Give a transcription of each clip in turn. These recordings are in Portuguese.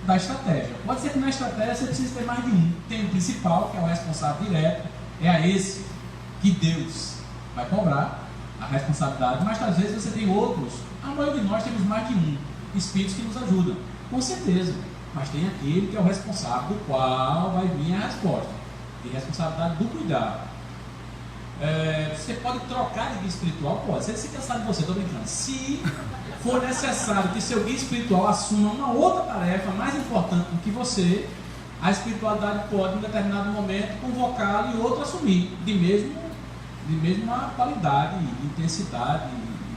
da estratégia. Pode ser que na estratégia você precise ter mais de um. Tem o principal, que é o responsável direto, é a esse que Deus vai cobrar a responsabilidade, mas às vezes você tem outros. A maioria de nós temos mais de um espíritos que nos ajudam, com certeza, mas tem aquele que é o responsável, do qual vai vir a resposta, e responsabilidade do cuidado. Você pode trocar de guia espiritual? Pode, se você cansar de você, estou brincando. Se for necessário que seu guia espiritual assuma uma outra tarefa mais importante do que você, a espiritualidade pode, em determinado momento, convocá-lo e outro assumir, de mesma qualidade, de intensidade,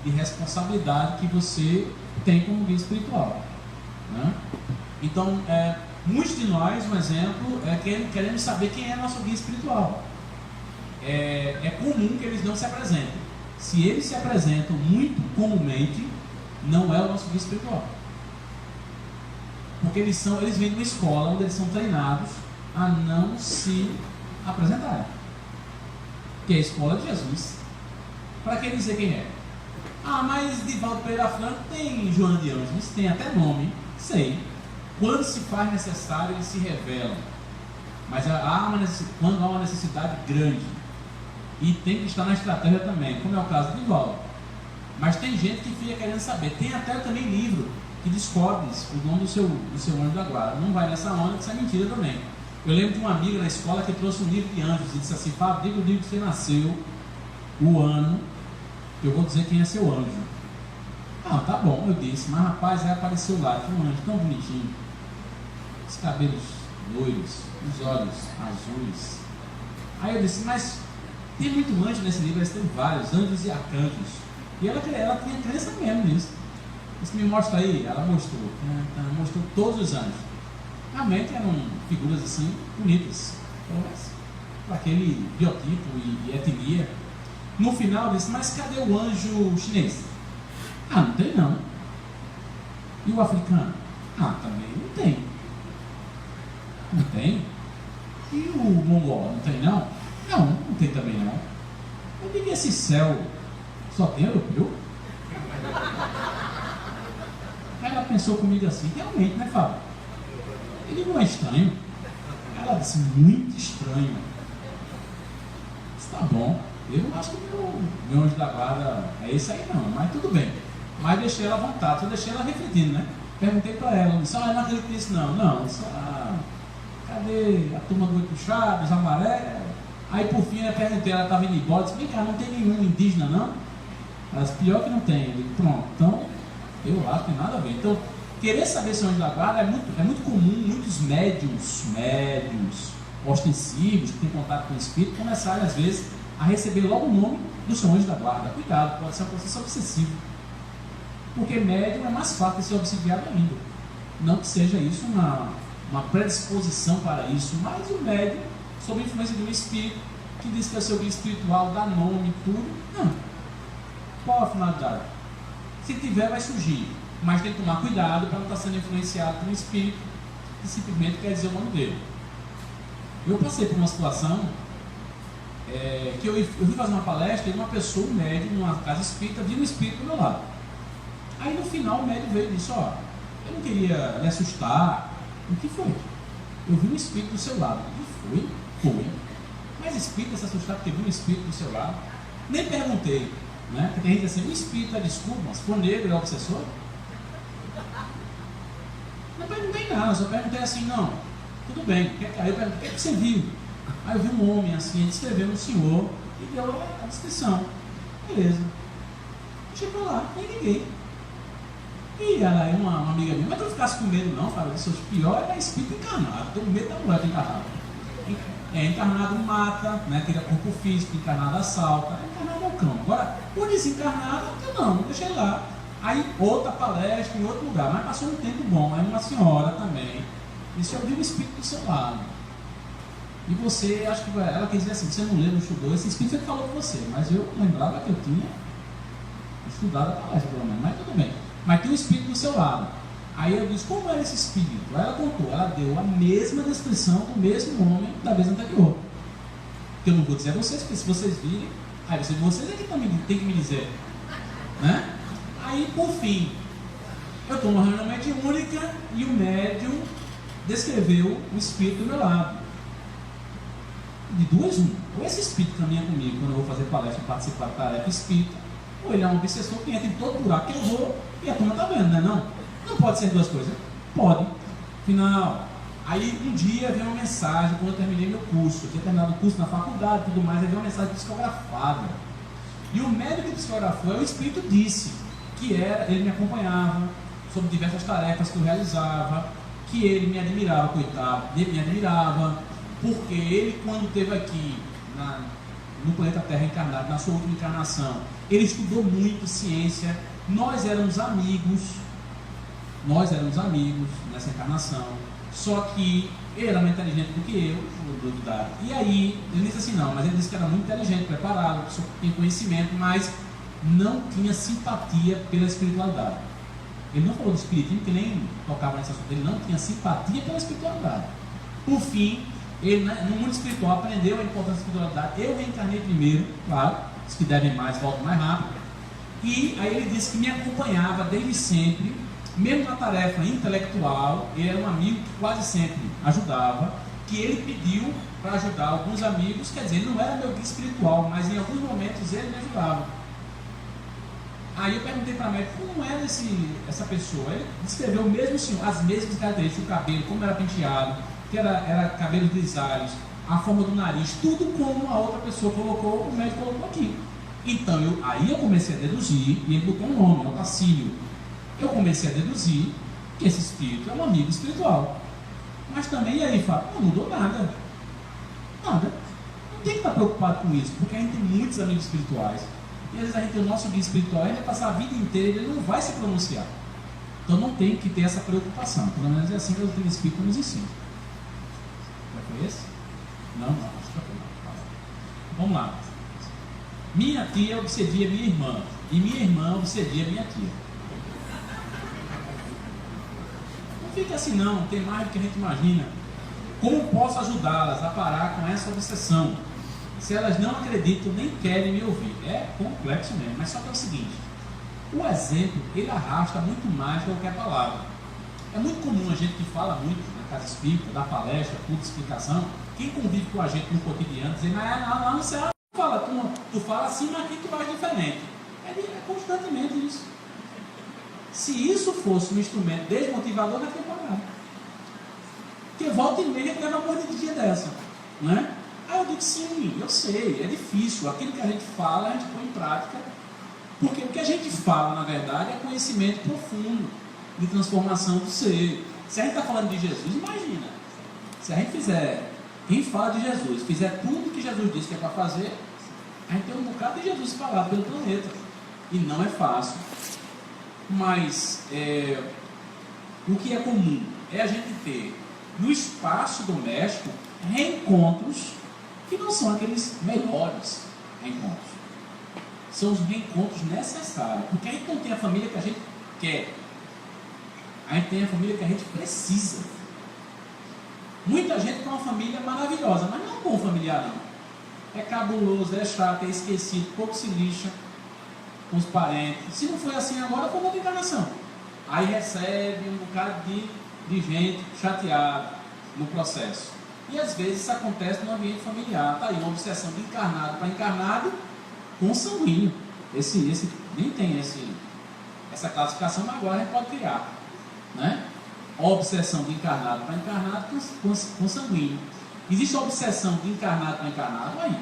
de responsabilidade que você tem como guia espiritual, né? Então, muitos de nós, um exemplo, queremos saber quem é nosso guia espiritual. É comum que eles não se apresentem. Se eles se apresentam muito comumente, não é o nosso guia espiritual. Porque eles vêm de uma escola onde eles são treinados a não se apresentarem, que é a escola de Jesus. Para que dizer quem é? Ah, mas Divaldo Pereira Franco tem Joana de Ângeles, tem até nome, sei. Quando se faz necessário, eles se revelam. Mas quando há uma necessidade grande, e tem que estar na estratégia também, como é o caso de Divaldo. Mas tem gente que fica querendo saber. Tem até também livro que descobre o nome do seu anjo da guarda. Não vai nessa onda, que isso é mentira também. Eu lembro de uma amiga na escola que trouxe um livro de anjos e disse assim: Fábio, diga o dia que você nasceu, o ano, eu vou dizer quem é seu anjo. Ah, tá bom, eu disse, mas rapaz, aí apareceu lá, tinha um anjo tão bonitinho, os cabelos loiros, os olhos azuis. Aí eu disse, mas tem muito anjo nesse livro, tem vários, anjos e arcanjos. E ela tinha crença mesmo nisso. Disse, me mostra aí, ela mostrou, mostrou todos os anjos. Realmente eram figuras assim, bonitas, para aquele biotipo e etnia. No final disse, mas cadê o anjo chinês? Ah, não tem não. E o africano? Ah, também não tem. Não tem? E o mongol? Não tem não? Não, não tem também não. Eu digo, esse céu só tem europeu? Aí ela pensou comigo assim, realmente, né, Fábio? Ele não é estranho. Ela disse, muito estranho. Disse, tá bom, eu acho que meu anjo da guarda é esse aí não, mas tudo bem. Mas deixei ela à vontade, só deixei ela refletindo, né? Perguntei para ela, disse, não acredito nisso não. Não, disse, cadê a turma do Oito Puxados, Amaré? Aí por fim eu perguntei, ela estava indo embora, disse, vem cá, não tem nenhum indígena não? Ela disse, pior que não tem. Eu digo, pronto, então eu acho que tem nada a ver. Então, querer saber se é anjo da guarda é muito comum, muitos médiums ostensivos, que têm contato com o espírito, começarem às vezes a receber logo o nome do seu anjo da guarda. Cuidado, pode ser um processo obsessivo. Porque médium é mais fácil de ser obsidiado ainda. Não que seja isso uma predisposição para isso, mas o médium, sob a influência de um espírito, que diz que é seu guia espiritual, dá nome, tudo, não. Qual a finalidade? Se tiver, vai surgir. Mas tem que tomar cuidado para não estar sendo influenciado por um espírito que simplesmente quer dizer o nome dele. Eu passei por uma situação que eu fui fazer uma palestra e uma pessoa, um médium, numa casa espírita, viu um espírito do meu lado. Aí no final o médium veio e disse, eu não queria lhe assustar. O que foi? Eu vi um espírito do seu lado. O que foi? Foi. Mas espírito se assustar porque viu um espírito do seu lado? Nem perguntei, né? Porque tem gente assim, o espírito é desculpa, mas for negro é obsessor? Não perguntei nada, só perguntei assim, não, tudo bem. Aí eu perguntei, o que você viu? Aí eu vi um homem assim, ele descreveu no senhor e deu a descrição. Beleza. Chegou lá, nem ninguém. E ela é uma amiga minha, mas tu não ficasse com medo não, cara. Eu disse, pior é espírito encarnado, tenho medo da mulher encarnada. Encarnado mata, né, tira corpo físico, encarnado assalta, encarnado é o cão. Agora, o desencarnado, não, deixei lá. Aí outra palestra em outro lugar, mas passou um tempo bom. Aí uma senhora também disse, eu vi um espírito do seu lado. E você, acho que ela quis dizer assim, você não leu, não estudou, esse espírito que falou com você, mas eu lembrava que eu tinha estudado a palestra pelo menos, mas tudo bem. Mas tem um espírito do seu lado. Aí eu disse, como era esse espírito? Aí ela contou, ela deu a mesma descrição do mesmo homem da vez anterior. Que eu não vou dizer a vocês, porque se vocês virem, aí vocês é que tem que me dizer, né? Aí por fim, Eu estou numa reunião mediúnica e o médium descreveu o espírito do meu lado. De duas, uma. Ou esse espírito caminha comigo quando eu vou fazer palestra, participar da tarefa espírita, ou ele é um obsessor que entra em todo buraco que eu vou e a turma está vendo, né? Não pode ser duas coisas. Pode. Final. Aí um dia veio uma mensagem, quando eu terminei meu curso, eu tinha terminado o curso na faculdade e tudo mais, aí veio uma mensagem psicografada. E o médico que psicografou, o espírito disse que ele me acompanhava sobre diversas tarefas que eu realizava, que ele me admirava, coitado, ele me admirava, porque ele, quando esteve aqui no planeta Terra encarnado, na sua última encarnação, ele estudou muito ciência, nós éramos amigos nessa encarnação, só que ele era mais inteligente do que eu, vou duvidar. E aí, ele disse assim, não, mas ele disse que era muito inteligente, preparado, tinha conhecimento, mas não tinha simpatia pela espiritualidade. Ele não falou do espiritismo, que nem tocava nesse assunto, ele não tinha simpatia pela espiritualidade. Por fim, ele no mundo espiritual aprendeu a importância da espiritualidade. Eu reencarnei primeiro, claro, os que devem mais voltam mais rápido. E aí ele disse que me acompanhava desde sempre, mesmo na tarefa intelectual. Ele era um amigo que quase sempre ajudava, que ele pediu para ajudar alguns amigos, quer dizer, ele não era meu guia espiritual, mas em alguns momentos ele me ajudava. Aí eu perguntei para a médica, como era essa pessoa? Ele descreveu o mesmo senhor, as mesmas características, o cabelo, como era penteado, que era cabelo grisalhos, a forma do nariz, tudo como a outra pessoa colocou, o médico colocou aqui. Então, aí eu comecei a deduzir, e ele botou um nome, é o Otacílio. Eu comecei a deduzir que esse espírito é um amigo espiritual. Mas também, aí, Fábio, não mudou nada. Nada. Não tem que estar preocupado com isso, porque a gente tem muitos amigos espirituais. E às vezes a gente tem o nosso guia espiritual, ele vai passar a vida inteira e ele não vai se pronunciar. Então não tem que ter essa preocupação. Pelo menos é assim que o doutrina espírita nos ensina. Já foi esse? Não, já foi. Vamos lá. Minha tia obsedia minha irmã. E minha irmã obsedia minha tia. Não fica assim não, tem mais do que a gente imagina. Como posso ajudá-las a parar com essa obsessão? Se elas não acreditam nem querem me ouvir. É complexo mesmo, mas só que é o seguinte: o exemplo, ele arrasta muito mais do que qualquer palavra. É muito comum a gente que fala muito na casa espírita, dá palestra, curta explicação, quem convive com a gente no cotidiano, dizer, não sei, tu fala assim, mas aqui tu faz diferente. É constantemente isso. Se isso fosse um instrumento desmotivador, não ia ter parado. Porque volta e meia tem uma coisa de dia dessa, não é? Aí eu digo, sim, eu sei, é difícil. Aquilo que a gente fala, a gente põe em prática. Porque o que a gente fala, na verdade, é conhecimento profundo de transformação do ser. Se a gente está falando de Jesus, imagina. Se a gente fizer, quem fala de Jesus, fizer tudo que Jesus disse que é para fazer, a gente tem um bocado de Jesus espalhado pelo planeta. E não é fácil. Mas o que é comum é a gente ter, no espaço doméstico, reencontros que não são aqueles melhores reencontros. São os reencontros necessários. Porque a gente não tem a família que a gente quer. A gente tem a família que a gente precisa. Muita gente tem uma família maravilhosa, mas não é um bom familiar, não. É cabuloso, é chato, é esquecido, pouco se lixa com os parentes. Se não foi assim agora, foi outra encarnação. Aí recebe um bocado de gente chateada no processo. E às vezes isso acontece no ambiente familiar. Está aí uma obsessão de encarnado para encarnado com sanguíneo. Esse nem tem essa classificação, mas agora a gente pode criar, né? A obsessão de encarnado para encarnado com sanguíneo. Existe a obsessão de encarnado para encarnado aí.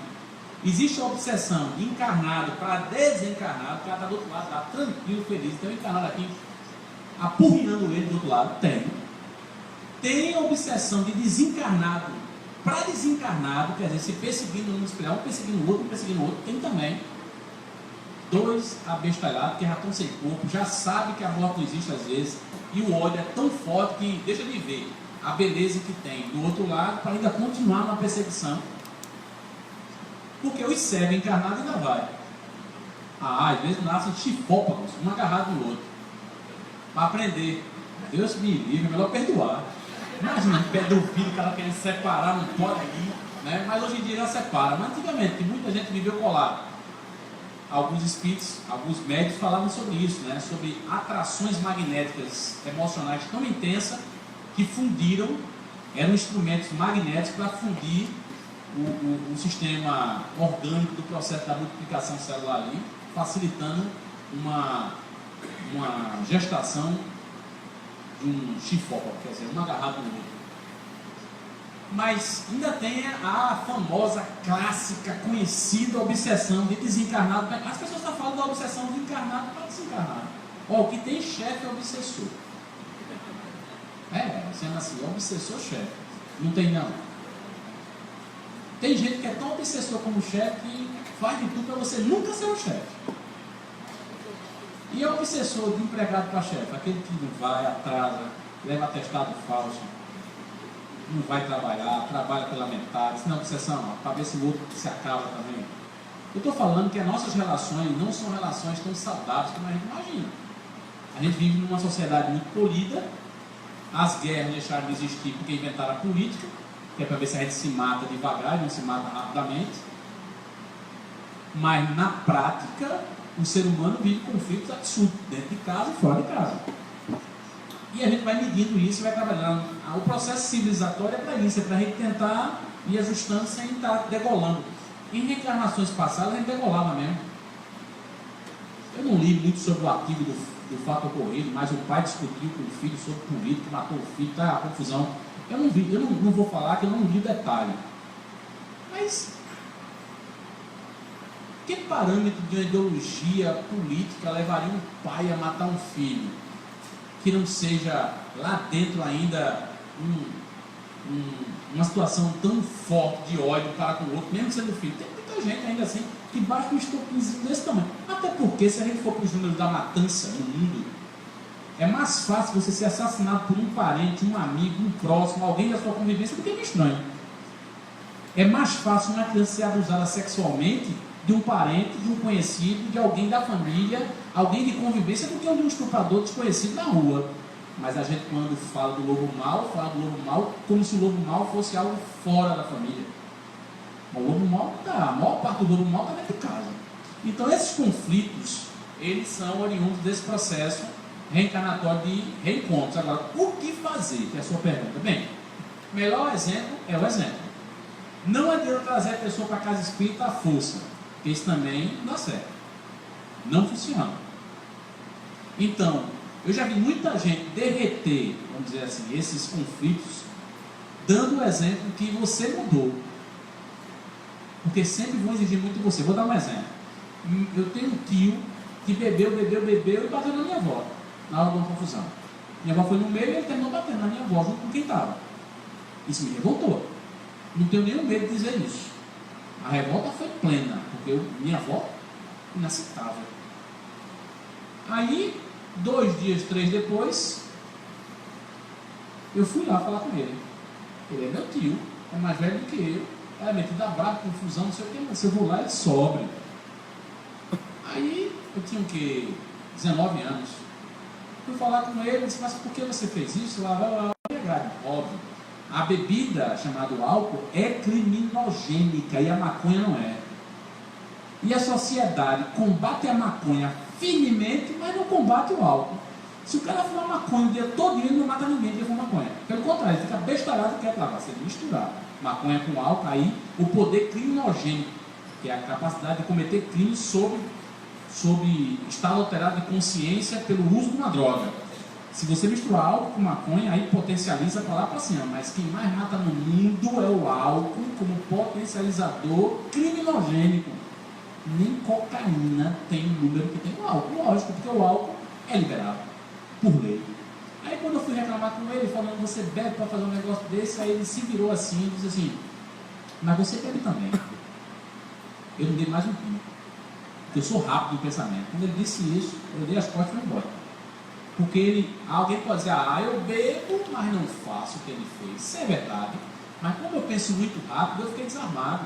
Existe a obsessão de encarnado para desencarnado, que ela está do outro lado, está tranquilo, feliz. Tem um encarnado aqui apurrinhando ele do outro lado. Tem a obsessão de desencarnado para desencarnado, quer dizer, se perseguindo no mundo espiritual, um perseguindo o outro, um perseguindo o outro. Tem também dois abestalhados que já estão sem corpo, já sabem que a morte não existe às vezes, e o ódio é tão forte que deixa de ver a beleza que tem do outro lado para ainda continuar na perseguição. Porque os servos encarnados ainda vai. Às vezes nascem chifópagos, um agarrado no outro, para aprender. Deus me livre, é melhor perdoar. Imagina, pede o filho, o cara querendo separar, não pode ir, né? Mas hoje em dia já separa. Mas antigamente, que muita gente viveu colado. alguns espíritos, alguns médicos falavam sobre isso, né? Sobre atrações magnéticas emocionais tão intensas que fundiram, eram instrumentos magnéticos para fundir o sistema orgânico do processo da multiplicação celular ali, facilitando uma gestação de um chifó, quer dizer, um agarrado no outro. Mas ainda tem a famosa, clássica, conhecida obsessão de desencarnado. As pessoas estão falando da obsessão de encarnado para desencarnado. Ó, o que tem chefe é obsessor. Sendo assim, obsessor chefe. Não tem não. Tem gente que é tão obsessor como chefe que faz de tudo para você nunca ser o chefe. E é obsessor de empregado para chefe, aquele que não vai, atrasa, leva atestado falso, não vai trabalhar, trabalha pela metade, isso não é obsessão, para ver se o outro se acaba também. Eu estou falando que as nossas relações não são relações tão saudáveis como a gente imagina. A gente vive numa sociedade muito polida, as guerras deixaram de existir porque inventaram a política, que é para ver se a gente se mata devagar e não se mata rapidamente. Mas na prática, o ser humano vive conflitos absurdos, dentro de casa e fora de casa. E a gente vai medindo isso e vai trabalhando. O processo civilizatório é para isso, é para a gente tentar ir ajustando sem estar degolando. Em reencarnações passadas a gente degolava mesmo. Eu não li muito sobre o artigo do fato ocorrido, mas o pai discutiu com o filho sobre política, matou o filho, tá a confusão. Eu não vi, eu não vou falar que eu não li detalhe. Mas que parâmetro de uma ideologia política levaria um pai a matar um filho? Que não seja lá dentro ainda uma situação tão forte de ódio para com o outro, mesmo sendo filho. Tem muita gente ainda assim que bate um estopinzinho desse tamanho. Até porque, se a gente for para os números da matança no mundo, é mais fácil você ser assassinado por um parente, um amigo, um próximo, alguém da sua convivência do que um estranho. É mais fácil uma criança ser abusada sexualmente de um parente, de um conhecido, de alguém da família, alguém de convivência, do que de um estuprador desconhecido na rua. Mas a gente, quando fala do lobo mau, fala do lobo mau como se o lobo mau fosse algo fora da família. O lobo mau a maior parte do lobo mau está dentro de casa. Então esses conflitos, eles são oriundos desse processo reencarnatório de reencontros. Agora, o que fazer? Que é a sua pergunta. Bem, o melhor exemplo é o exemplo. Não adianta trazer a pessoa para a casa espírita à força, porque isso também não dá certo. Não funciona. Então, eu já vi muita gente derreter, vamos dizer assim, esses conflitos, dando o exemplo que você mudou. Porque sempre vão exigir muito de você. Vou dar um exemplo. Eu tenho um tio que bebeu e bateu na minha avó, na hora de uma confusão. Minha avó foi no meio e ele terminou batendo na minha avó junto com quem estava. Isso me revoltou. Não tenho nenhum medo de dizer isso. A revolta foi plena, porque minha avó, inaceitável. Aí, 2 dias, 3 depois, eu fui lá falar com ele. Ele é meu tio, é mais velho do que eu, é metido a brava, confusão, não sei o que, mas eu vou lá e sobre. Aí, eu tinha o quê? 19 anos. Fui falar com ele, ele disse, mas por que você fez isso? Lá, óbvio. A bebida, chamada álcool, é criminogênica e a maconha não é. E a sociedade combate a maconha firmemente, mas não combate o álcool. Se o cara fumar maconha o dia todo, ele não mata ninguém que fuma maconha. Pelo contrário, ele fica bestalhado e quer lá, você misturar maconha com álcool, aí o poder criminogênico, que é a capacidade de cometer crimes sob estado alterado de consciência pelo uso de uma droga. Se você misturar álcool com maconha, aí potencializa para lá para cima. Mas quem mais mata no mundo é o álcool como potencializador criminogênico. Nem cocaína tem o número que tem o álcool. Lógico, porque o álcool é liberado por lei. Aí quando eu fui reclamar com ele, falando, você bebe para fazer um negócio desse, aí ele se virou assim e disse assim, mas você bebe também. Eu não dei mais um pingo. Porque eu sou rápido no pensamento. Quando ele disse isso, eu dei as costas e fui embora. Porque alguém pode dizer, eu bebo, mas não faço o que ele fez. Isso é verdade. Mas como eu penso muito rápido, eu fiquei desarmado.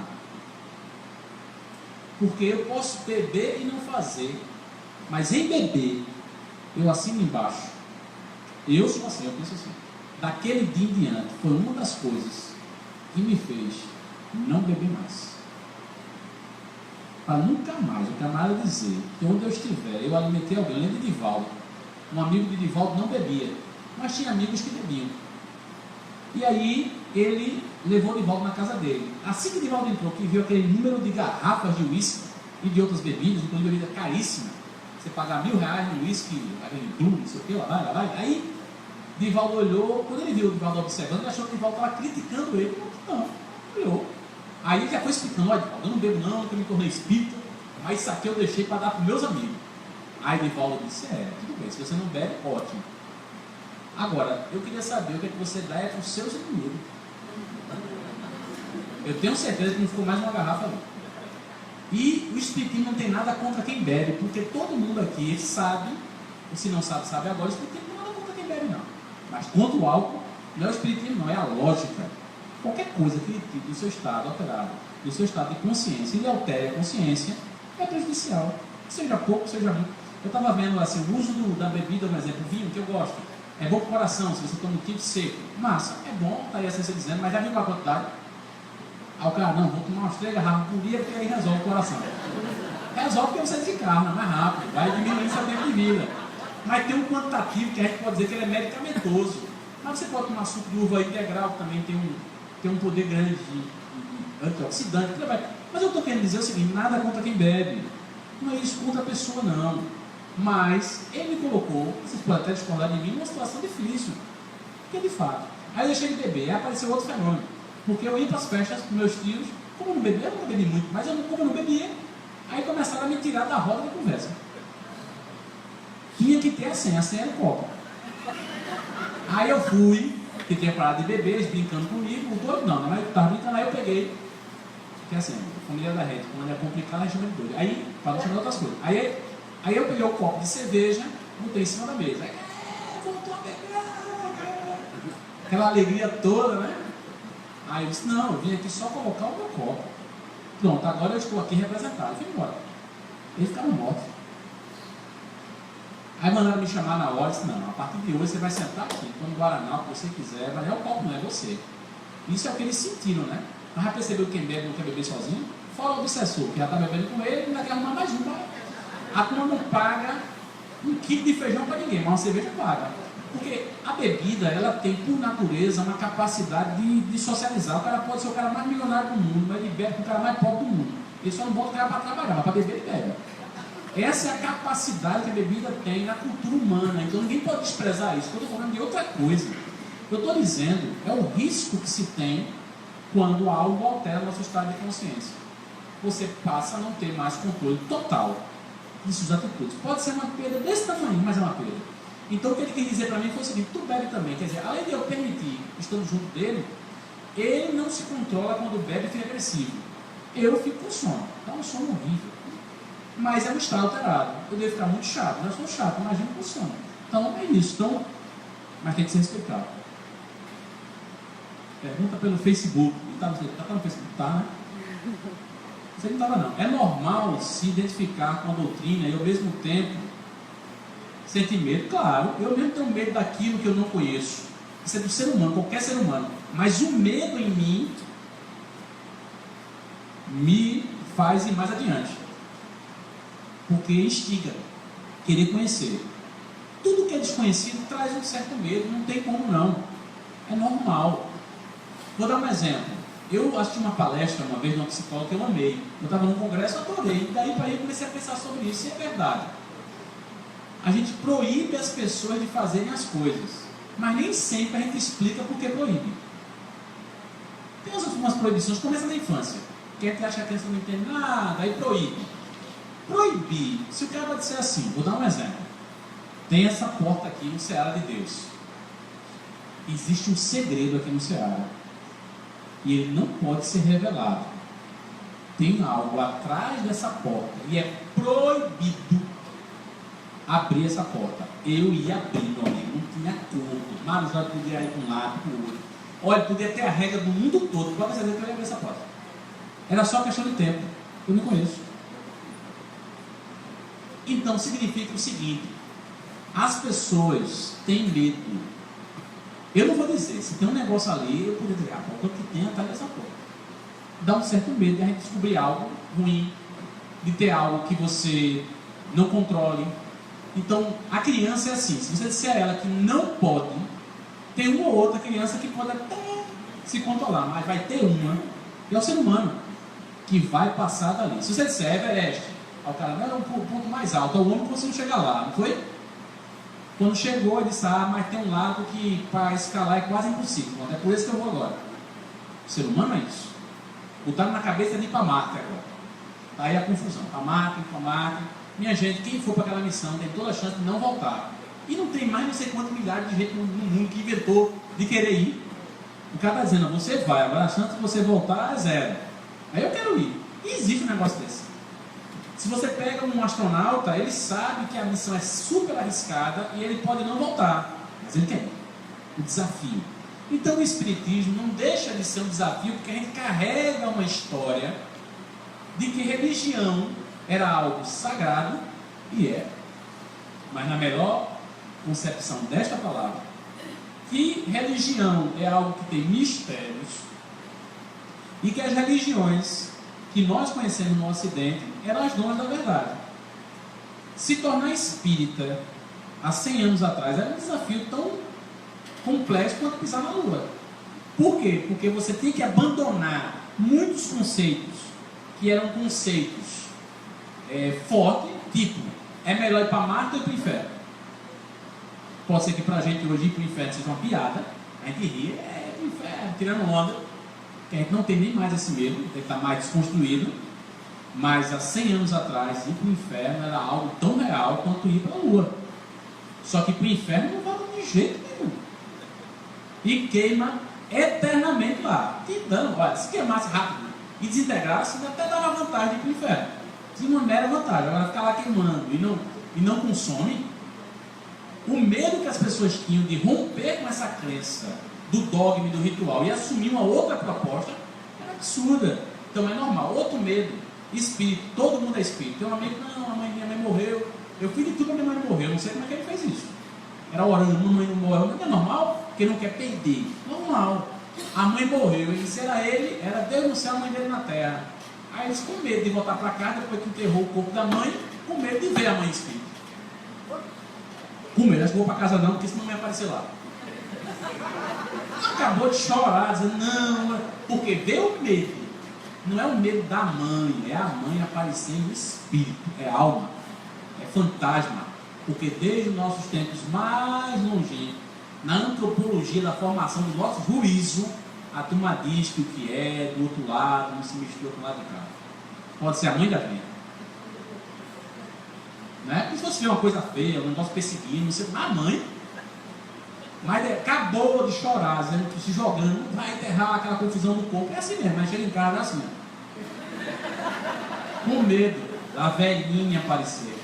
Porque eu posso beber e não fazer. Mas em beber, eu assino embaixo. Eu sou assim, eu penso assim. Daquele dia em diante, foi uma das coisas que me fez não beber mais. para nunca mais o camarada dizer que onde eu estiver, eu alimentei alguém. Eu lembro de Divaldo. Um amigo de Divaldo não bebia, mas tinha amigos que bebiam. E aí ele levou Divaldo na casa dele. Assim que Divaldo entrou, que viu aquele número de garrafas de uísque e de outras bebidas, inclusive bebida caríssima, você pagar R$1.000 no uísque, aquele Blue, não sei o que, lá vai. Aí Divaldo olhou, quando ele viu o Divaldo observando, ele achou que o Divaldo estava criticando ele. Não, olhou. Aí ele já foi explicando: olha, Divaldo, eu não bebo não, que eu me tornei espírita, mas isso aqui eu deixei para dar para os meus amigos. Aí Divaldo disse: tudo bem, se você não bebe, ótimo. Agora, eu queria saber o que é que você dá para os seus inimigos. Eu tenho certeza que não ficou mais uma garrafa ali. E o espiritismo não tem nada contra quem bebe, porque todo mundo aqui sabe, ou se não sabe, sabe agora, o espiritismo não tem nada contra quem bebe não. Mas contra o álcool, não é o espiritismo não, é a lógica. Qualquer coisa que ele tire do seu estado alterado, do seu estado de consciência, e lhe altere a consciência, é prejudicial. Seja pouco, seja muito. Eu estava vendo assim, o uso da bebida, por exemplo, vinho, que eu gosto. É bom para o coração, se você toma um tipo seco. Massa, é bom, está aí a ciência dizendo, mas já viu qual a quantidade? Aí o cara, não, vou tomar umas 3 garrafas por dia, porque aí resolve o coração. Resolve porque você desencarna mais rápido, vai diminuir seu tempo de vida. Mas tem um quantitativo que a gente pode dizer que ele é medicamentoso. Mas você pode tomar suco de uva integral, que também tem um poder grande de antioxidante. Mas eu estou querendo dizer o seguinte: nada contra quem bebe. Não é isso contra a pessoa, não. Mas ele me colocou, vocês podem até discordar de mim, numa situação difícil. Porque de fato. Aí eu deixei de beber, aí apareceu outro fenômeno. Porque eu ia para as festas com meus tios, como eu não bebia, eu nunca bebi muito, mas como eu não bebia, aí começaram a me tirar da roda de conversa. Tinha que ter a senha era o copo. Aí eu fui, que tinha parado de beber, eles brincando comigo, o doido não, mas eu estava brincando, aí eu peguei, que assim, a família da rede, quando é complicado, a gente chama de doido. Aí, para não chamar outras coisas. Aí eu peguei o copo de cerveja, botei em cima da mesa. Aí, voltou a beber, aquela alegria toda, né? Aí eu disse: não, eu vim aqui só colocar o meu copo. Pronto, agora eu estou aqui representado. Eu fui embora. Eles ficaram mortos. Aí mandaram me chamar na hora e disse: não, a partir de hoje você vai sentar aqui, toma o Guaraná, o que você quiser, mas é o copo, não é você. Isso é o que eles sentiram, né? Mas já percebeu que quem bebe não quer beber sozinho? Fora o obsessor, que já está bebendo com ele, ainda quer arrumar mais um. A turma não paga um quilo de feijão para ninguém, mas uma cerveja paga. Porque a bebida, ela tem, por natureza, uma capacidade de socializar. O cara pode ser o cara mais milionário do mundo, mas ele bebe com o cara mais pobre do mundo. Ele só não bota o cara para trabalhar, mas para beber ele bebe. Essa é a capacidade que a bebida tem na cultura humana. Então ninguém pode desprezar isso. Eu estou falando de outra coisa. Eu estou dizendo, é o risco que se tem quando algo altera o nosso estado de consciência. Você passa a não ter mais controle total de suas atitudes. Pode ser uma perda desse tamanho, mas é uma perda. Então o que ele quis dizer para mim foi o seguinte: tu bebe também. Quer dizer, além de eu permitir, estando junto dele, ele não se controla quando bebe e fica agressivo. Eu fico com sono. Então é um sono horrível. Mas é um estado alterado. Eu devo ficar muito chato. Eu sou chato, imagina com sono. Então é isso. Então, mas tem que ser respeitado. Pergunta pelo Facebook. Tá no Facebook? Tá, né? Você não estava não. É normal se identificar com a doutrina e ao mesmo tempo sentir medo? Claro, eu mesmo tenho medo daquilo que eu não conheço. Isso é do ser humano, qualquer ser humano. Mas o medo em mim me faz ir mais adiante. Porque instiga, querer conhecer. Tudo que é desconhecido traz um certo medo, não tem como não. É normal. Vou dar um exemplo. Eu assisti uma palestra uma vez de uma psicóloga que eu amei. Eu estava num congresso, eu adorei. E daí para aí eu comecei a pensar sobre isso. E é verdade. A gente proíbe as pessoas de fazerem as coisas, mas nem sempre a gente explica por que proíbe. Tem umas proibições, começa na infância, que a gente acha que a criança não entende nada, aí proíbe. Proibir, se o cara disser assim, vou dar um exemplo: tem essa porta aqui no Seara de Deus, existe um segredo aqui no Seara, e ele não pode ser revelado. Tem algo atrás dessa porta, e é proibido abrir essa porta. Eu ia abrir, meu amigo, não tinha como. Mas já podia ir para um lado, para o outro. Olha, podia ter a regra do mundo todo, pode dizer que eu ia abrir essa porta. Era só questão de tempo. Eu não conheço. Então significa o seguinte: as pessoas têm medo. Eu não vou dizer, se tem um negócio ali, eu poderia dizer, o que tem atrás dessa porta. Dá um certo medo de a gente descobrir algo ruim. de ter algo que você não controle. Então, a criança é assim, se você disser a ela que não pode, tem uma ou outra criança que pode até se controlar, mas vai ter uma, que é o ser humano, que vai passar dali. Se você disser Everest, o cara, não, é o ponto mais alto, é o homem que você não chega lá, não foi? Quando chegou, ele disse, mas tem um lago que para escalar é quase impossível, é por isso que eu vou agora. O ser humano é isso. Botaram na cabeça de ir para Marte agora. Aí a confusão, para Marte. Minha gente, quem for para aquela missão tem toda a chance de não voltar. E não tem mais não sei quantos milhares de gente no mundo que inventou de querer ir. O cara está dizendo, você vai, agora a chance de você voltar é zero. Aí eu quero ir. E existe um negócio desse. Se você pega um astronauta, ele sabe que a missão é super arriscada e ele pode não voltar. Mas ele quer o desafio. Então o Espiritismo não deixa de ser um desafio, porque a gente carrega uma história de que religião era algo sagrado, e é. Mas na melhor concepção desta palavra, que religião é algo que tem mistérios, e que as religiões que nós conhecemos no Ocidente eram as donas da verdade. Se tornar espírita há 100 anos atrás era um desafio tão complexo quanto pisar na Lua. Por quê? Porque você tem que abandonar muitos conceitos que eram conceitos fortes, tipo, é melhor ir para Marte ou ir para o inferno? Pode ser que para a gente hoje ir para o inferno seja uma piada, a gente ri, para o inferno, tirando onda, que a gente não tem nem mais esse medo, tem que estar mais desconstruído, mas há 100 anos atrás, ir para o inferno era algo tão real quanto ir para a Lua. Só que para o inferno não vai de jeito nenhum. E queima eternamente lá. Que dano, olha, se queimasse rápido e desintegrasse, até dava vantagem de ir para o inferno. Tinha uma mera vantagem. Agora ficar lá queimando e não consome. O medo que as pessoas tinham de romper com essa crença do dogma e do ritual e assumir uma outra proposta era absurda. Então é normal. Outro medo, espírito, todo mundo é espírito. Tem um amigo, não, minha mãe morreu, eu fiz de tudo, minha mãe não morreu, não sei como é que ele fez isso. Era orando, mamãe não morreu, não é normal, porque não quer perder. Normal. A mãe morreu, ele disse, era Deus no céu, a mãe dele na terra. Aí eles com medo de voltar para casa, depois que enterrou o corpo da mãe, com medo de ver a mãe espírita. Com medo, acho que vou para casa não, porque senão não ia aparecer lá. Acabou de chorar, dizendo, não, porque vê o medo. Não é o medo da mãe, é a mãe aparecendo espírito, é alma, é fantasma. Porque desde os nossos tempos mais longínquos, na antropologia da formação do nosso juízo, a turma diz que o que é do outro lado não se mistura com o lado de cá. Pode ser a mãe da gente. Não é? Se fosse ver uma coisa feia, um negócio perseguindo, não sei, a mãe. Mas acabou de chorar, dizendo que se jogando, vai enterrar aquela confusão no corpo. É assim mesmo, mas chega em casa é assim. Com medo da velhinha aparecer.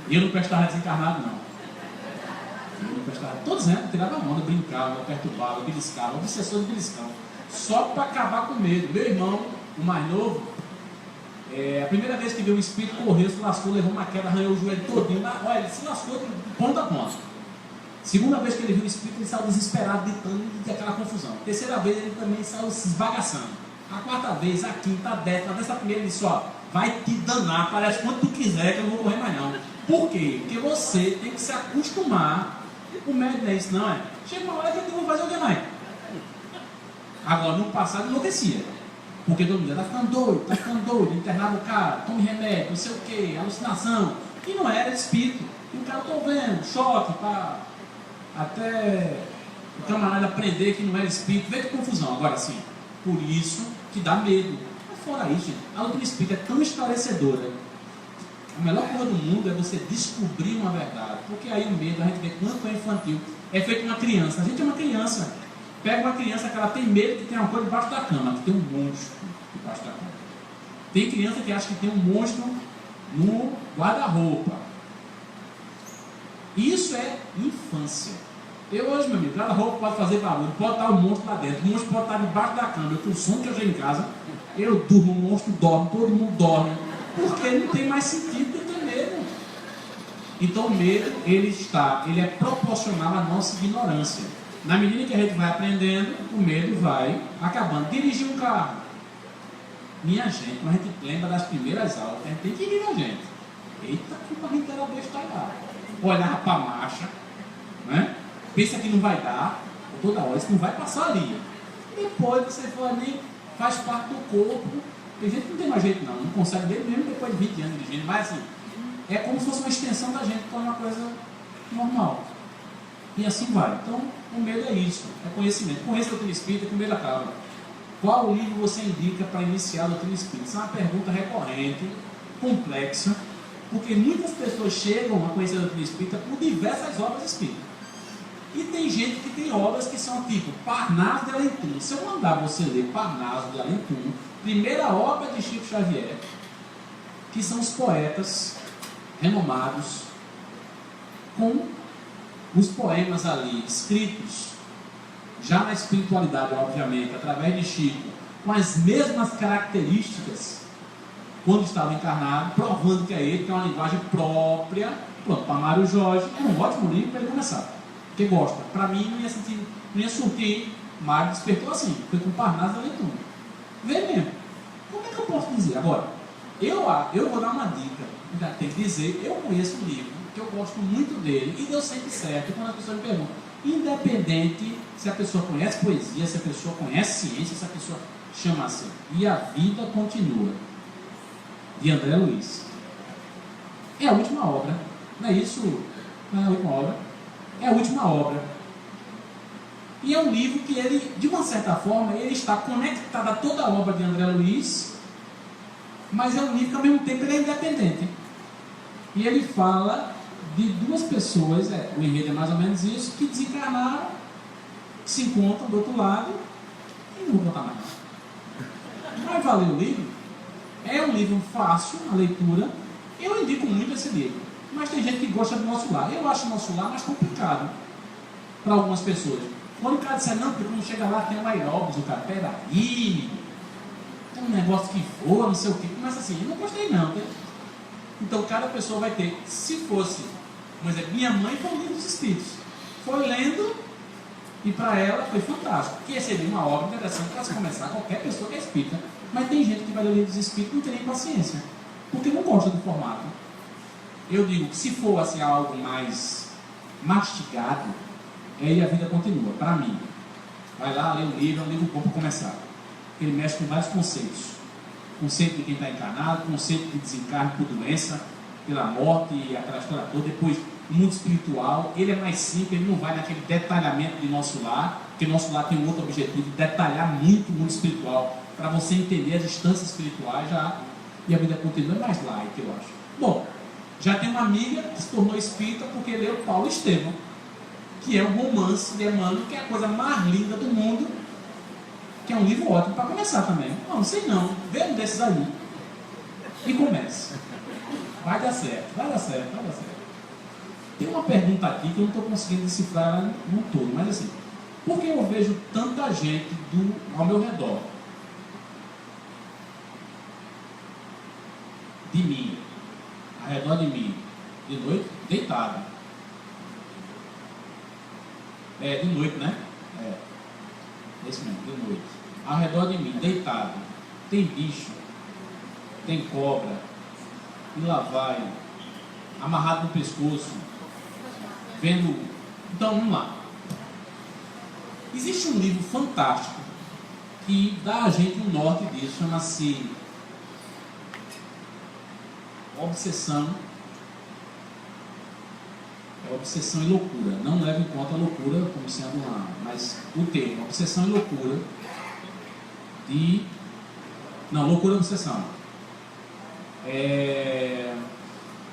E eu não prestava desencarnado, não. Eu não prestava. Todos eram, tirava a onda, brincava, perturbava, beliscava, obsessor de beliscão. Só para acabar com medo. Meu irmão, o mais novo, a primeira vez que viu um espírito, correu, se lascou, levou uma queda, arranhou o joelho todinho. Olha, ele se lascou de ponta a ponta. Segunda vez que ele viu o espírito, ele saiu desesperado, gritando de aquela confusão. Terceira vez, ele também saiu se esbagaçando. A quarta vez, a quinta, a décima primeira, ele disse, vai te danar, parece quanto tu quiser, que eu não vou correr mais não. Por quê? Porque você tem que se acostumar. O médico não é isso, não é? Chega uma hora que eu vou fazer o que mais. Agora, no passado, enlouquecia. Porque todo mundo está ficando doido, internava o cara, tome remédio, não sei o que, alucinação. E não era espírito. E o cara, estou vendo, choque, para até o camarada aprender que não era espírito. Vê que confusão. Agora sim, por isso que dá medo. Mas fora isso, gente, a doutrina espírita é tão esclarecedora. A melhor coisa do mundo é você descobrir uma verdade. Porque aí o medo, a gente vê quanto é infantil. É feito uma criança. A gente é uma criança. Pega uma criança que ela tem medo que tem uma coisa debaixo da cama, que tem um monstro debaixo da cama. Tem criança que acha que tem um monstro no guarda-roupa. Isso é infância. Eu hoje, meu amigo, guarda-roupa pode fazer barulho, pode estar um monstro lá dentro, o monstro pode estar debaixo da cama. Eu tenho sono que eu chego em casa, eu durmo, o monstro dorme, todo mundo dorme. Porque não tem mais sentido de ter medo. Então o medo, ele é proporcional à nossa ignorância. Na medida que a gente vai aprendendo, o medo vai acabando. Dirigir um carro. Minha gente, quando a gente lembra das primeiras aulas, a gente tem que rir da gente. Eita, que a gente era besta lá. Olhava para a marcha, né? Pensa que não vai dar, toda hora, isso não vai passar ali. Depois você fala, nem faz parte do corpo. Tem gente que não tem mais jeito não consegue ver mesmo depois de 20 anos dirigindo, mas assim, é como se fosse uma extensão da gente, então é uma coisa normal. E assim vai. Então, o medo é isso, é conhecimento. Conheça a doutrina espírita, que o medo acaba. Qual livro você indica para iniciar a doutrina espírita? Isso é uma pergunta recorrente, complexa, porque muitas pessoas chegam a conhecer a doutrina espírita por diversas obras espíritas. E tem gente que tem obras que são tipo Parnaso de Além Túmulo. Se eu mandar você ler Parnaso de Além Túmulo, primeira obra de Chico Xavier, que são os poetas renomados, com os poemas ali escritos, já na espiritualidade, obviamente, através de Chico, com as mesmas características quando estava encarnado, provando que é ele, que é uma linguagem própria. Pronto, para Mário Jorge, é um ótimo livro para ele começar. Quem gosta, para mim não ia surtir. Mário despertou assim, foi com Parnaso da leitura. Vê mesmo. Como é que eu posso dizer? Agora, eu vou dar uma dica, já tem que dizer, eu conheço um livro, que eu gosto muito dele, e deu sempre certo quando a pessoa me pergunta, independente se a pessoa conhece poesia, se a pessoa conhece ciência, se a pessoa chama assim, E a Vida Continua, de André Luiz. É a última obra, não é isso? Não é a última obra? É a última obra. E é um livro que ele, de uma certa forma, ele está conectado a toda a obra de André Luiz, mas é um livro que ao mesmo tempo ele é independente. E ele fala de duas pessoas, o enredo é mais ou menos isso, que desencarnaram, se encontram do outro lado e não vão contar mais. Vai valer o livro? É um livro fácil, a leitura. Eu indico muito esse livro, mas tem gente que gosta do Nosso Lar. Eu acho o Nosso Lar mais complicado para algumas pessoas. Quando o cara disser, não, porque quando chega lá tem um aeróbis, o cara, peraí, tem um negócio que voa, não sei o que, começa assim, eu não gostei não, né? Então cada pessoa vai ter, se fosse, por exemplo, minha mãe foi um livro dos Espíritos, foi lendo e para ela foi fantástico, porque seria uma obra interessante para se começar qualquer pessoa que é espírita, mas tem gente que vai ler o livro dos Espíritos e não tem nem paciência, porque não gosta do formato. Eu digo que se for assim algo mais mastigado, E a Vida Continua, para mim. Vai lá, lê o livro, é um livro bom para começar. Ele mexe com vários conceitos. Conceito de quem está encarnado, conceito de desencarne por doença, pela morte e aquela história toda. Depois, o mundo espiritual, ele é mais simples, ele não vai naquele detalhamento de Nosso Lar, porque Nosso Lar tem um outro objetivo, de detalhar muito o mundo espiritual, para você entender as instâncias espirituais já. E a Vida Continua é mais light, eu acho. Bom, já tem uma amiga que se tornou espírita porque leu Paulo Estevam, que é um romance de Emmanuel, que é a coisa mais linda do mundo, que é um livro ótimo para começar também. Não sei não, vê um desses aí e comece. Vai dar certo, vai dar certo, vai dar certo. Tem uma pergunta aqui que eu não estou conseguindo decifrar no todo, mas assim, por que eu vejo tanta gente ao meu redor, de mim, ao redor de mim, de noite, deitado? De noite, né? Esse mesmo, de noite. Ao redor de mim, deitado, tem bicho, tem cobra, e lá vai, amarrado no pescoço, vendo. Então, vamos lá. Existe um livro fantástico que dá a gente um norte disso, chama-se Obsessão. Obsessão e Loucura. Não leva em conta a loucura como sendo uma, mas o termo Obsessão e Loucura Loucura e Obsessão.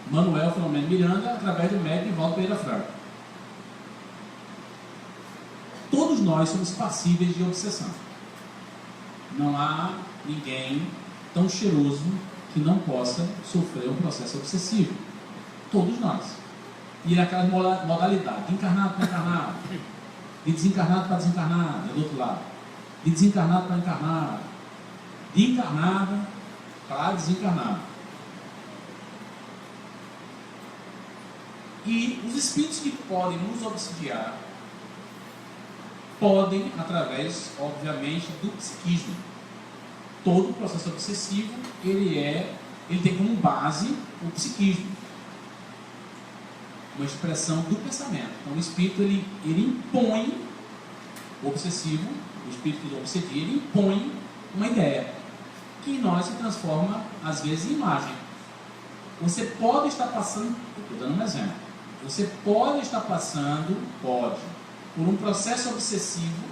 Manuel Filomeno Miranda, através do médico Valdo Pereira Franco. Todos nós somos passíveis de obsessão. Não há ninguém tão cheiroso que não possa sofrer um processo obsessivo. Todos nós. E naquela modalidade, de encarnado para encarnado, de desencarnado para desencarnado, é do outro lado, de desencarnado para encarnado, de encarnado para desencarnado. E os espíritos que podem nos obsidiar, podem, através, obviamente, do psiquismo. todo processo obsessivo, ele tem como base o psiquismo, uma expressão do pensamento. Então o espírito ele impõe o obsessivo, o espírito do obsedir, ele impõe uma ideia que em nós se transforma às vezes em imagem. Você pode estar passando, estou dando um exemplo, você pode estar passando, por um processo obsessivo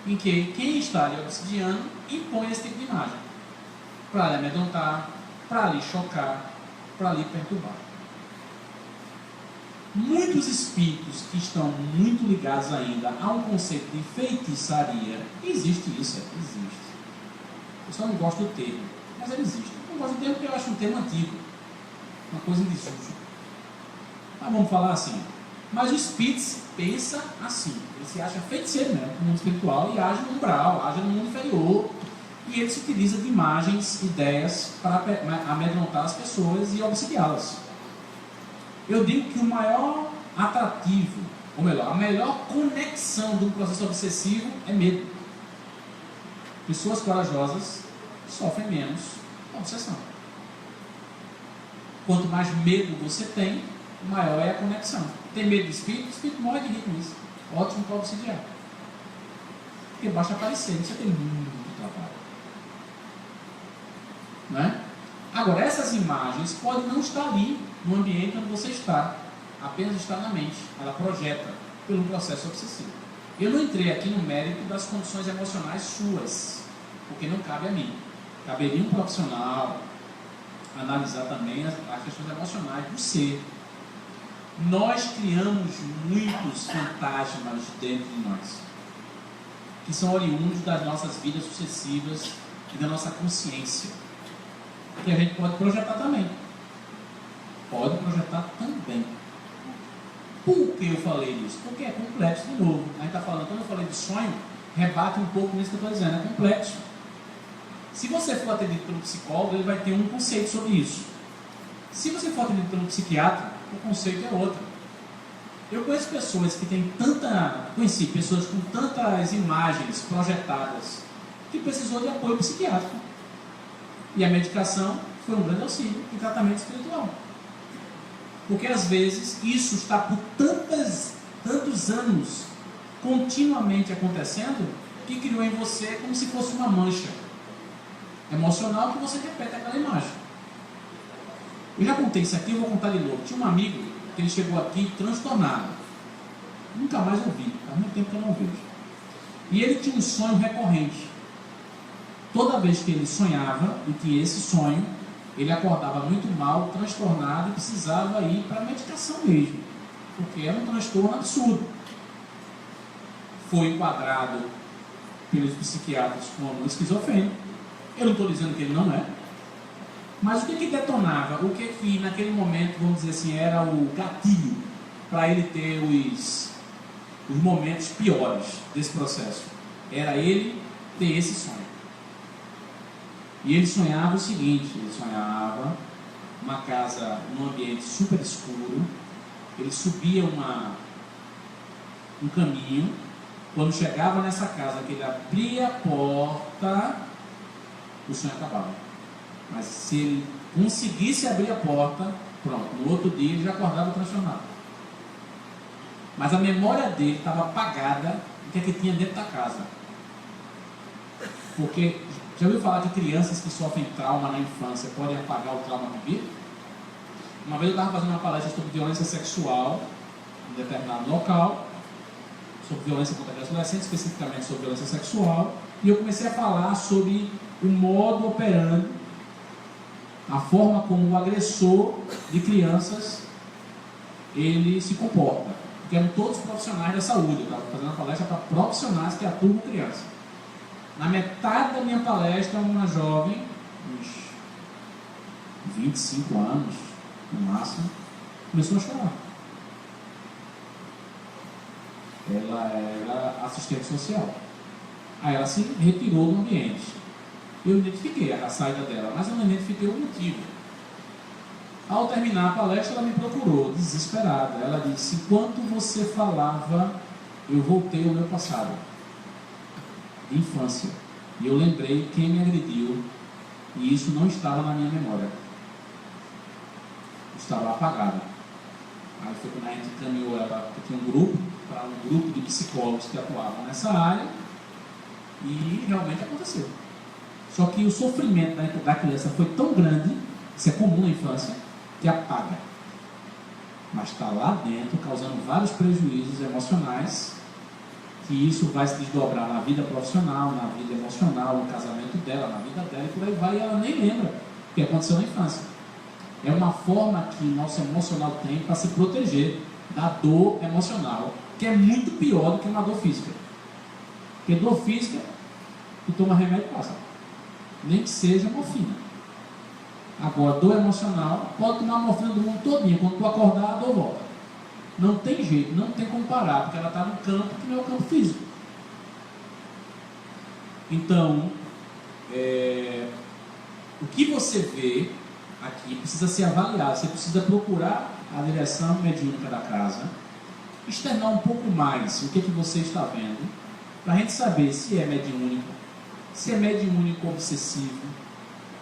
em que quem está ali obsidiando impõe esse tipo de imagem para lhe amedrontar, para lhe chocar, para lhe perturbar. Muitos espíritos que estão muito ligados ainda a um conceito de feitiçaria, existe isso, existe. Eu só não gosto do termo, mas ele existe. Eu não gosto do termo porque eu acho um termo antigo, uma coisa em desuso. Mas vamos falar assim. Mas o espírito pensa assim, ele se acha feiticeiro mesmo, no mundo espiritual, e age no umbral, age no mundo inferior, e ele se utiliza de imagens, ideias para amedrontar as pessoas e obsidiá-las. Eu digo que o maior atrativo, ou melhor, a melhor conexão de um processo obsessivo é medo. Pessoas corajosas sofrem menos com obsessão. Quanto mais medo você tem, maior é a conexão. Tem medo de espírito? O espírito morre de rir com isso. Ótimo para obsidiar. Porque basta aparecer, você tem muito trabalho. Não é? Agora, essas imagens podem não estar ali no ambiente onde você está, apenas está na mente. Ela projeta pelo processo obsessivo. Eu não entrei aqui no mérito das condições emocionais suas, porque não cabe a mim. Caberia um profissional analisar também as questões emocionais do ser. Nós criamos muitos fantasmas dentro de nós, que são oriundos das nossas vidas sucessivas e da nossa consciência, que a gente pode projetar também. Pode projetar também. Por que eu falei isso? Porque é complexo de novo. A gente está falando, quando eu falei de sonho, rebate um pouco nisso que eu estou dizendo, é complexo. Se você for atendido pelo psicólogo, ele vai ter um conceito sobre isso. Se você for atendido pelo psiquiatra, o conceito é outro. Eu conheço pessoas que têm conheci pessoas com tantas imagens projetadas que precisou de apoio psiquiátrico. E a medicação foi um grande auxílio em tratamento espiritual. Porque às vezes isso está por tantos anos continuamente acontecendo que criou em você como se fosse uma mancha emocional que você repete aquela imagem. Eu já contei isso aqui, eu vou contar de novo. Tinha um amigo que ele chegou aqui transtornado. Nunca mais ouvi, há muito tempo que eu não vejo. E ele tinha um sonho recorrente. Toda vez que ele sonhava e tinha esse sonho, ele acordava muito mal, transtornado e precisava ir para a medicação mesmo, porque era um transtorno absurdo. Foi enquadrado pelos psiquiatras como esquizofrênico. Eu não estou dizendo que ele não é, mas o que detonava, o que naquele momento, vamos dizer assim, era o gatilho para ele ter os momentos piores desse processo? Era ele ter esse sonho. E ele sonhava o seguinte, ele sonhava uma casa num ambiente super escuro, ele subia um caminho, quando chegava nessa casa, que ele abria a porta, o sonho acabava. Mas se ele conseguisse abrir a porta, pronto, no outro dia ele já acordava transformado. Mas a memória dele estava apagada do que tinha dentro da casa. Porque, já ouviu falar de crianças que sofrem trauma na infância podem apagar o trauma vivido? Uma vez eu estava fazendo uma palestra sobre violência sexual em determinado local, sobre violência contra as adolescentes, especificamente sobre violência sexual, e eu comecei a falar sobre o modo operandi, a forma como o agressor de crianças ele se comporta, porque eram todos profissionais da saúde. Eu estava fazendo uma palestra para profissionais que atuam com criança. Na metade da minha palestra, uma jovem, uns 25 anos no máximo, começou a chorar. Ela era assistente social. Aí ela se retirou do ambiente. Eu identifiquei a saída dela, mas eu não identifiquei o motivo. Ao terminar a palestra, ela me procurou, desesperada. Ela disse: enquanto você falava, eu voltei ao meu passado, de infância. E eu lembrei quem me agrediu, e isso não estava na minha memória. Estava apagado. Aí foi quando a gente encaminhou ela, tinha um grupo, para um grupo de psicólogos que atuavam nessa área, e realmente aconteceu. Só que o sofrimento da criança foi tão grande, isso é comum na infância, que apaga. Mas está lá dentro, causando vários prejuízos emocionais, que isso vai se desdobrar na vida profissional, na vida emocional, no casamento dela, na vida dela, e por aí vai, e ela nem lembra o que aconteceu na infância. É uma forma que nosso emocional tem para se proteger da dor emocional, que é muito pior do que uma dor física. Porque dor física, tu toma remédio e passa. Nem que seja morfina. Agora, dor emocional, pode tomar morfina do mundo todinho, quando tu acordar, a dor volta. Não tem jeito, não tem como parar, porque ela está no campo que não é o campo físico. Então, o que você vê aqui precisa ser avaliado. Você precisa procurar a direção mediúnica da casa, externar um pouco mais o que você está vendo, para a gente saber se é mediúnico, se é mediúnico obsessivo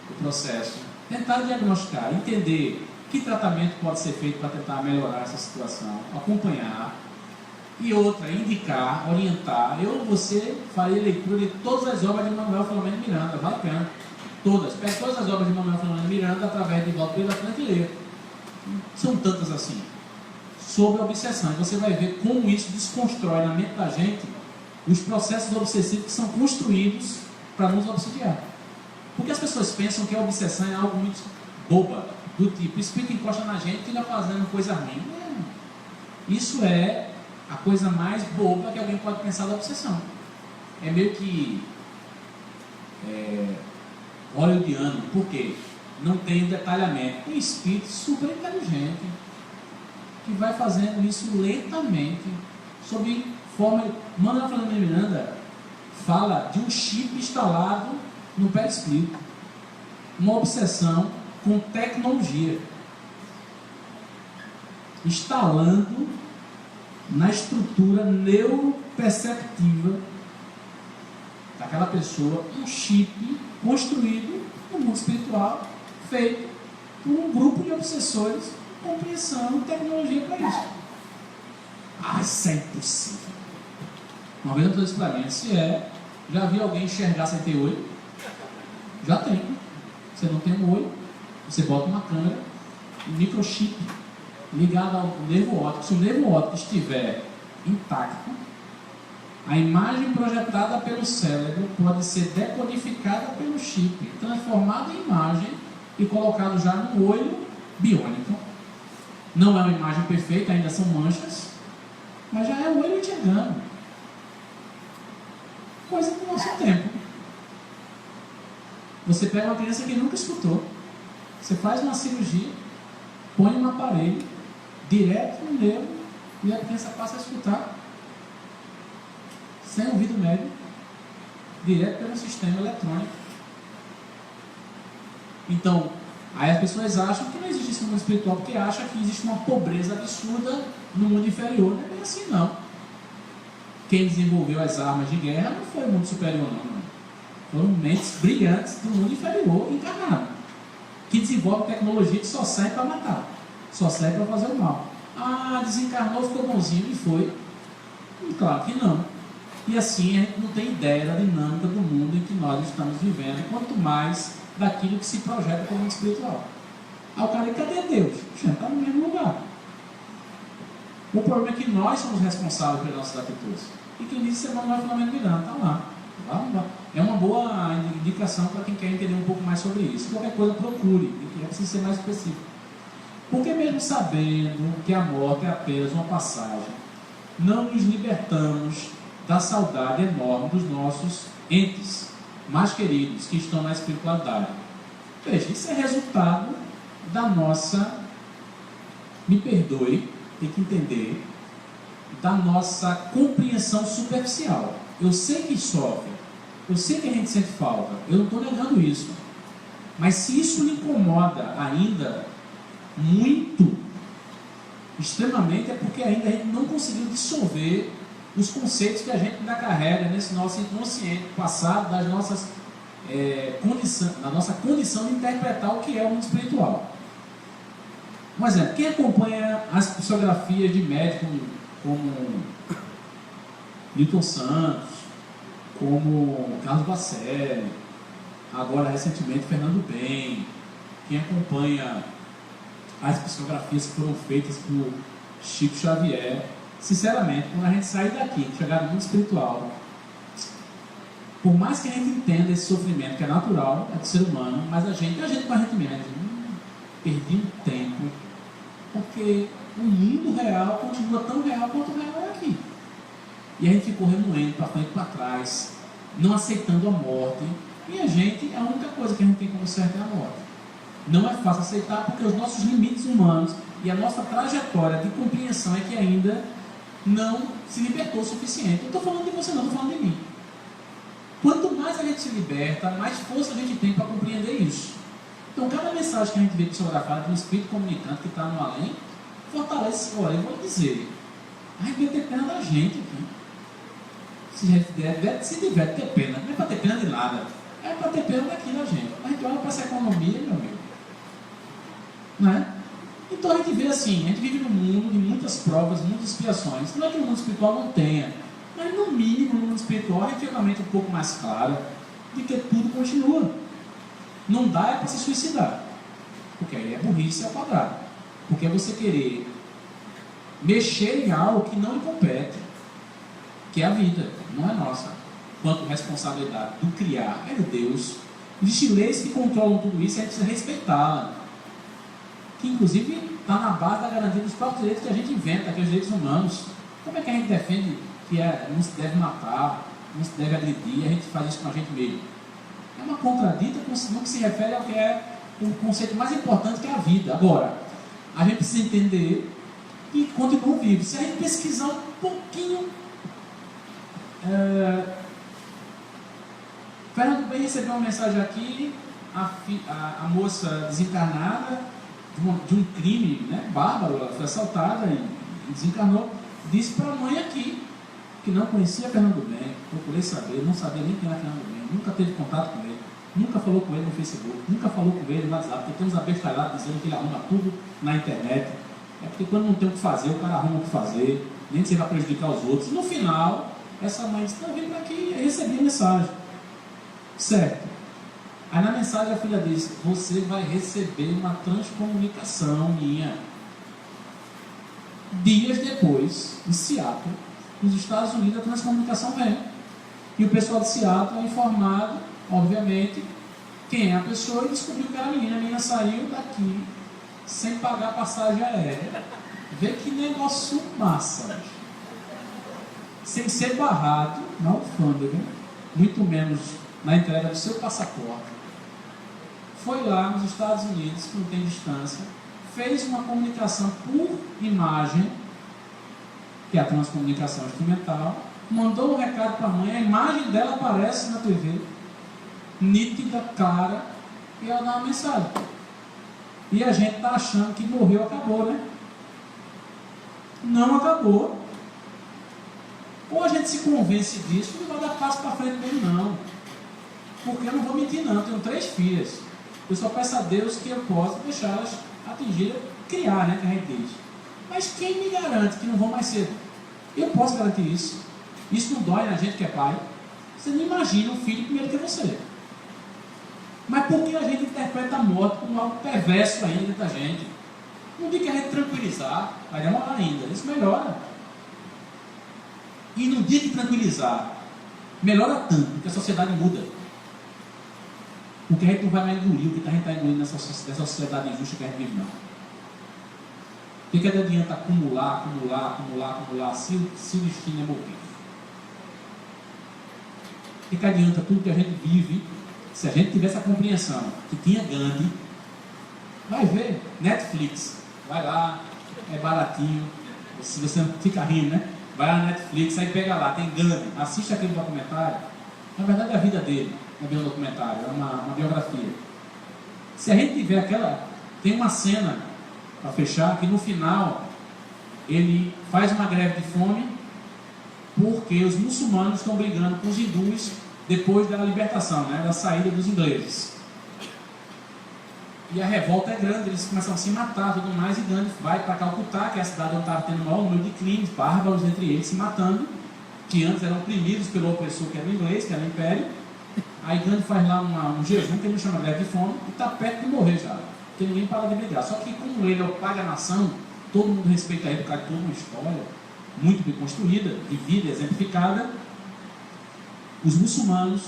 o processo, tentar diagnosticar, entender que tratamento pode ser feito para tentar melhorar essa situação, acompanhar, e outra, indicar, orientar. Eu ou você farei leitura de todas as obras de Manuel Filomeno Miranda, vai pena, todas, pega todas as obras de Manuel Filomeno Miranda através de Valdo Pedro da Frente e leia. São tantas assim, sobre a obsessão, e você vai ver como isso desconstrói na mente da gente os processos obsessivos que são construídos para nos obsidiar. Porque as pessoas pensam que a obsessão é algo muito boba, do tipo, espírito encosta na gente e está fazendo coisa ruim. Isso é a coisa mais boba que alguém pode pensar da obsessão. É meio que hollywoodiano. Por quê? Não tem detalhamento. Um espírito super inteligente que vai fazendo isso lentamente, sob forma. Manuel Filomeno Miranda fala de um chip instalado no perispírito, uma obsessão com tecnologia, instalando na estrutura neuroperceptiva daquela pessoa um chip construído no mundo espiritual, feito por um grupo de obsessores com compreensão e tecnologia para isso. Isso é impossível. Uma vez eu estou explicando, se já viu alguém enxergar sem ter olho? Já tem. Você não tem um olho, você bota uma câmera, um microchip ligado ao nervo óptico. Se o nervo óptico estiver intacto, a imagem projetada pelo cérebro pode ser decodificada pelo chip, transformada em imagem e colocado já no olho biônico. Não é uma imagem perfeita, ainda são manchas, mas já é o olho enxergando. Coisa do nosso tempo. Você pega uma criança que nunca escutou, você faz uma cirurgia, põe um aparelho direto no nervo e a criança passa a escutar sem ouvido médio, direto pelo sistema eletrônico. Então, aí as pessoas acham que não existe esse mundo espiritual, porque acham que existe uma pobreza absurda no mundo inferior. Não é bem assim, não. Quem desenvolveu as armas de guerra não foi o mundo superior, não. Foram mentes brilhantes do mundo inferior encarnado, que desenvolve tecnologia que só serve para matar, só serve para fazer o mal. Desencarnou, ficou bonzinho e foi. E claro que não. E assim a gente não tem ideia da dinâmica do mundo em que nós estamos vivendo, quanto mais daquilo que se projeta como mundo espiritual. O cara, cadê Deus? Já está no mesmo lugar. O problema é que nós somos responsáveis pelas nossas atitudes. E quem disse que Manuel Filomeno Miranda está lá. É uma boa indicação para quem quer entender um pouco mais sobre isso. Qualquer coisa, procure, é preciso ser mais específico. Porque mesmo sabendo que a morte é apenas uma passagem, não nos libertamos da saudade enorme dos nossos entes mais queridos que estão na espiritualidade. Veja, isso é resultado da nossa, me perdoe, tem que entender, da nossa compreensão superficial. Eu sei que sofre, eu sei que a gente sente falta, eu não estou negando isso, mas se isso lhe incomoda ainda muito, extremamente, é porque ainda a gente não conseguiu dissolver os conceitos que a gente ainda carrega nesse nosso inconsciente passado, da nossa condição de interpretar o que é o mundo espiritual. Um exemplo, quem acompanha as psicografias de médicos como Newton Santos, como Carlos Bacelli, agora recentemente Fernando Bem, quem acompanha as psicografias que foram feitas por Chico Xavier, sinceramente, quando a gente sai daqui, chegar no mundo espiritual, por mais que a gente entenda esse sofrimento que é natural, é do ser humano, mas a gente com arrependimento, perdi um tempo, porque o mundo real continua tão real quanto o real é aqui. E a gente ficou remoendo para frente e para trás, não aceitando a morte, e a única coisa que a gente tem como certo é a morte. Não é fácil aceitar porque os nossos limites humanos e a nossa trajetória de compreensão é que ainda não se libertou o suficiente. Eu estou falando de você, não estou falando de mim. Quanto mais a gente se liberta, mais força a gente tem para compreender isso. Então, cada mensagem que a gente vê psicografada de um espírito comunicante que está no além, fortalece. Olha, eu vou dizer, a gente deve ter pena da gente aqui. Se deve ter pena, não é para ter pena de nada, é para ter pena daqui da gente. A gente olha para essa economia, meu amigo. Não é? Então a gente vê assim, a gente vive num mundo de muitas provas, muitas expiações. Não é que o mundo espiritual não tenha, mas no mínimo no mundo espiritual é uma mente um pouco mais clara de que tudo continua. Não dá é para se suicidar, porque aí é burrice ao quadrado. Porque é você querer mexer em algo que não lhe compete, que é a vida, não é nossa. Quanto responsabilidade do criar é de Deus. Existem leis que controlam tudo isso e a gente precisa respeitá-la, que inclusive está na base da garantia dos próprios direitos que a gente inventa, que é os direitos humanos. Como é que a gente defende que não se deve matar, não se deve agredir, a gente faz isso com a gente mesmo? É uma contradita no que se refere ao que é o conceito mais importante, que é a vida. Agora, a gente precisa entender que continua vivo. Se a gente pesquisar um pouquinho, Fernando Bem recebeu uma mensagem aqui, a moça desencarnada de um crime, né, bárbaro, ela foi assaltada e desencarnou, disse para a mãe aqui, que não conhecia Fernando Bem, procurei saber, não sabia nem quem era Fernando Bem, nunca teve contato com ele, nunca falou com ele no Facebook, nunca falou com ele no WhatsApp, porque tem uns abestalhados dizendo que ele arruma tudo na internet. É porque quando não tem o que fazer, o cara arruma o que fazer, nem que você vai prejudicar os outros. No final, essa mãe disse, não, vem para aqui, e recebi a mensagem. Certo. Aí na mensagem a filha disse, você vai receber uma transcomunicação minha. Dias depois, em Seattle, nos Estados Unidos, a transcomunicação vem. E o pessoal de Seattle é informado, obviamente, quem é a pessoa, e descobriu que era a menina saiu daqui sem pagar passagem aérea. Vê que negócio massa. Sem ser barrado na alfândega, muito menos na entrega do seu passaporte. Foi lá nos Estados Unidos, que não tem distância, fez uma comunicação por imagem, que é a transcomunicação instrumental, mandou um recado para a mãe, a imagem dela aparece na TV, nítida, clara, e ela dá uma mensagem. E a gente está achando que morreu, acabou, né? Não acabou. Ou a gente se convence disso, não vai dar passo para frente mesmo, não. Porque eu não vou mentir, não. Eu tenho 3 filhas. Eu só peço a Deus que eu possa deixá-las atingir, criar, né, que a gente diz. Mas quem me garante que não vão mais cedo? Eu posso garantir isso. Isso não dói na gente que é pai. Você não imagina um filho primeiro que você. Mas por que a gente interpreta a morte como algo perverso ainda dentro da gente? No dia que a gente tranquilizar, vai demorar ainda. Isso melhora. E no dia de tranquilizar, melhora tanto, porque a sociedade muda. Porque a gente não vai mais engolir o que a gente está engolindo nessa sociedade injusta que a gente vive, não. O que adianta acumular, se o destino é morrer? O que adianta tudo que a gente vive, se a gente tivesse a compreensão que tinha Gandhi? Vai ver, Netflix, vai lá, é baratinho, se você não fica rindo, né? Vai lá na Netflix, aí pega lá, tem Gandhi, assiste aquele documentário. Na verdade é a vida dele, não é um documentário, é uma biografia. Se a gente tiver tem uma cena para fechar, que no final ele faz uma greve de fome porque os muçulmanos estão brigando com os hindus depois da libertação, né, da saída dos ingleses. E a revolta é grande, eles começam a se matar e tudo mais, e Gandhi vai para Calcutá, que é a cidade onde estava tendo o maior número de crimes bárbaros entre eles, se matando, que antes eram oprimidos pelo opressor que era o inglês, que era o Império. Aí Gandhi faz lá um jejum, que ele chama de greve de fome, e está perto de morrer já, porque ninguém para de brigar. Só que como ele é o pai da nação, todo mundo respeita ele por causa de toda uma história muito bem construída, de vida exemplificada. Os muçulmanos,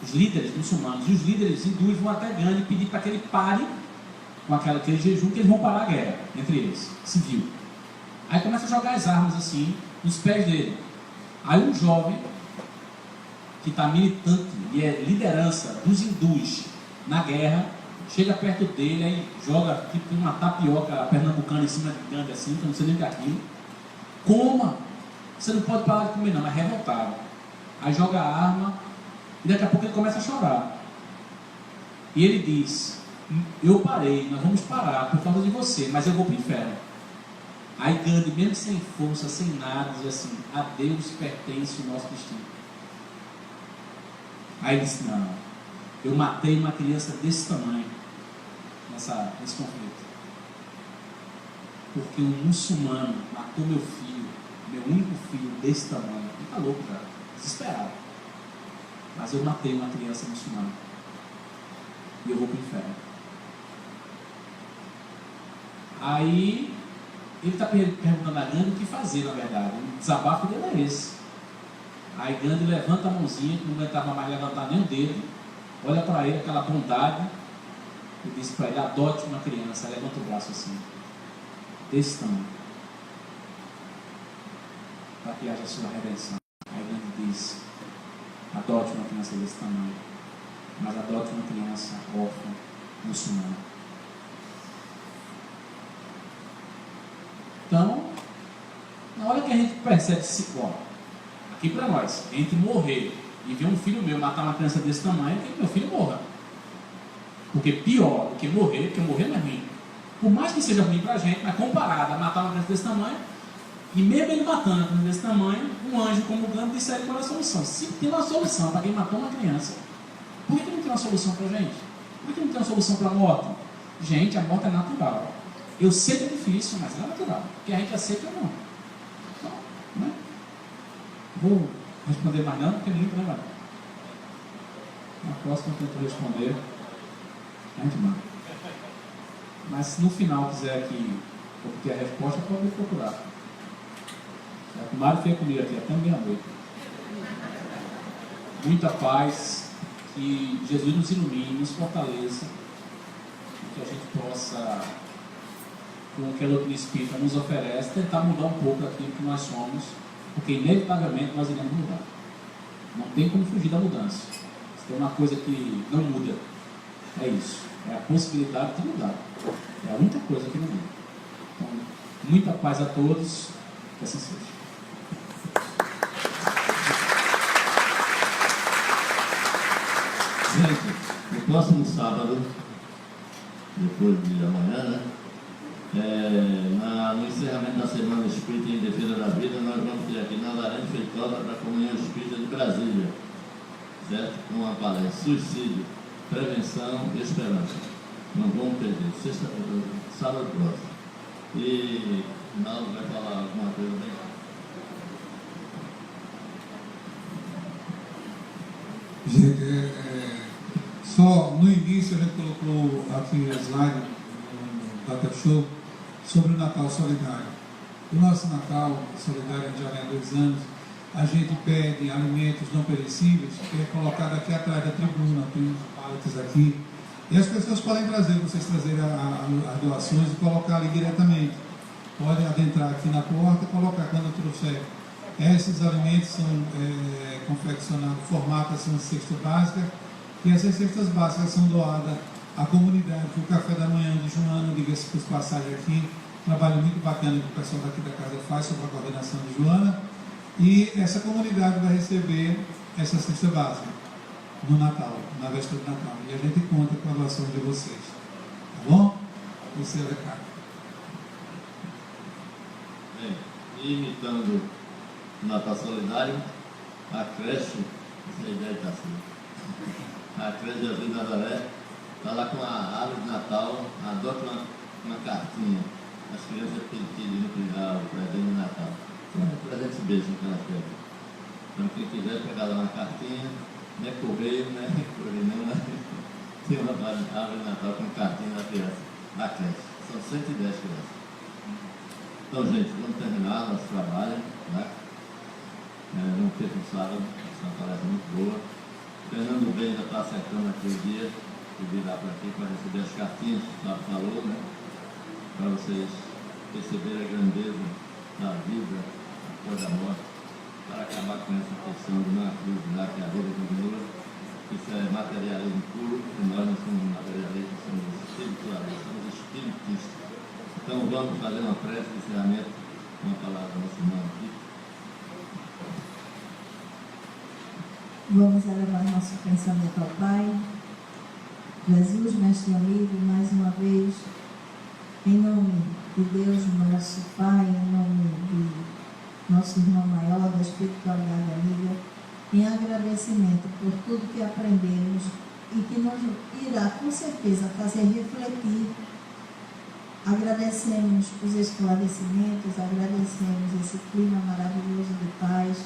os líderes muçulmanos e os líderes hindus vão até Gandhi pedir para que ele pare com aquele jejum, que eles vão parar a guerra entre eles, civil. Aí começa a jogar as armas assim nos pés dele. Aí um jovem que está militante e é liderança dos hindus na guerra, chega perto dele e joga tipo uma tapioca pernambucana em cima de Gandhi assim, que eu não sei nem o que é aquilo. Coma! Você não pode parar de comer não, é revoltado. Aí joga a arma e daqui a pouco ele começa a chorar. E ele diz: eu parei, nós vamos parar por causa de você, mas eu vou para o inferno. Aí Gandhi, mesmo sem força, sem nada, diz assim: a Deus pertence o nosso destino. Aí ele disse: não, eu matei uma criança desse tamanho nesse conflito, porque um muçulmano matou meu filho, meu único filho desse tamanho. Ele está louco já, desesperado. Mas eu matei uma criança muçulmana e eu vou para o inferno. Aí ele está perguntando a Gandhi o que fazer, na verdade. O desabafo dele é esse. Aí Gandhi levanta a mãozinha, que não aguentava mais levantar nem o dedo, olha para ele, aquela bondade, e diz para ele: adote uma criança. Levanta o braço assim, desse tamanho, para que haja a sua redenção. Aí Gandhi diz: adote uma criança desse tamanho, mas adote uma criança órfã, muçulmana. Então, na hora que a gente percebe aqui para nós, entre morrer e ver um filho meu matar uma criança desse tamanho, que meu filho morra. Porque pior do que morrer, porque morrer não é ruim. Por mais que seja ruim para a gente, mas comparado a matar uma criança desse tamanho, e mesmo ele matando uma criança desse tamanho, um anjo como o Gandhi disse qual é a solução. Se tem uma solução para quem matou uma criança, por que não tem uma solução para a gente? Por que não tem uma solução para a morte? Gente, a morte é natural. Eu sei que é difícil, mas é natural. Porque a gente aceita ou não. Então, né? Vou responder mais não, porque muito, né, Maria? Na próxima eu tento responder. A gente manda. Mas se no final quiser aqui obter a resposta, pode me procurar. O Mário fica comigo aqui até meia-noite. Muita paz, que Jesus nos ilumine, nos fortaleça, que a gente possa, com o que a doutrina espírita nos oferece, tentar mudar um pouco aquilo que nós somos, porque inevitavelmente nós iremos mudar. Não tem como fugir da mudança. Se tem uma coisa que não muda, é isso. É a possibilidade de mudar. É a única coisa que não muda. Então, muita paz a todos. Que assim seja. Gente, no próximo sábado, depois de amanhã, no encerramento da Semana Espírita em Defesa da Vida, nós vamos ter aqui Nazaré Feitosa da Comunhão Espírita de Brasília, certo? Com uma palestra: Suicídio, Prevenção e Esperança. Não vamos perder, sábado próximo. E Naldo vai falar alguma coisa bem. Gente, só no início a gente colocou aqui a slide no Data Show sobre o Natal Solidário. O nosso Natal Solidário já vem há 2 anos. A gente pede alimentos não perecíveis, que é colocado aqui atrás da tribuna, tem uns pallets aqui. E as pessoas podem trazer, vocês trazerem as doações e colocar ali diretamente. Podem adentrar aqui na porta e colocar quando trouxer. Esses alimentos são confeccionados, formatos são cestas básicas, e essas cestas básicas são doadas à comunidade. O café da manhã de Joana, diga-se por passagem aqui, trabalho muito bacana que o pessoal daqui da casa faz sob a coordenação de Joana, e essa comunidade vai receber essa cesta básica no Natal, na véspera do Natal, e a gente conta com a doação de vocês, tá bom? Você é recado. Imitando Natal Solidário, a creche, essa ideia está assim, a creche de Jesus de Nazaré, está lá com a árvore de Natal, adota uma cartinha. As crianças pedindo o presente de Natal. É presente mesmo que elas pedem. Então, quem quiser pegar lá uma cartinha, não é correio, não, tem uma árvore de Natal com cartinha da criança, na creche. São 110 crianças. Então, gente, vamos terminar nosso trabalho, né? Vamos ter um sábado, essa é uma palestra muito boa. Fernando bem já está acertando aqui o dia de vir lá para aqui para receber as cartinhas que o Fábio falou, né? Para vocês perceberem a grandeza da vida após a morte, para acabar com essa questão de não acreditar que a vida continua. Isso é materialismo puro, e nós não somos materialistas, somos espiritualistas, somos espiritistas. Então vamos fazer uma prece de encerramento, uma palavra da nossa irmã aqui. Vamos elevar nosso pensamento ao Pai. Jesus, mestre amigo, mais uma vez, em nome de Deus, nosso Pai, em nome de nosso irmão maior, da espiritualidade amiga, em agradecimento por tudo que aprendemos e que nos irá com certeza fazer refletir. Agradecemos os esclarecimentos, agradecemos esse clima maravilhoso de paz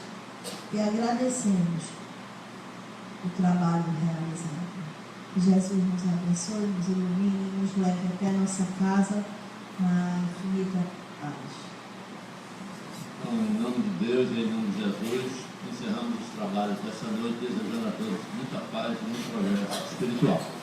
e agradecemos o trabalho realizado. Que Jesus nos abençoe, nos ilumine, nos leve até a nossa casa na infinita paz. Então, em nome de Deus e em nome de Jesus, encerramos os trabalhos dessa noite, desejando a todos muita paz e muito progresso espiritual.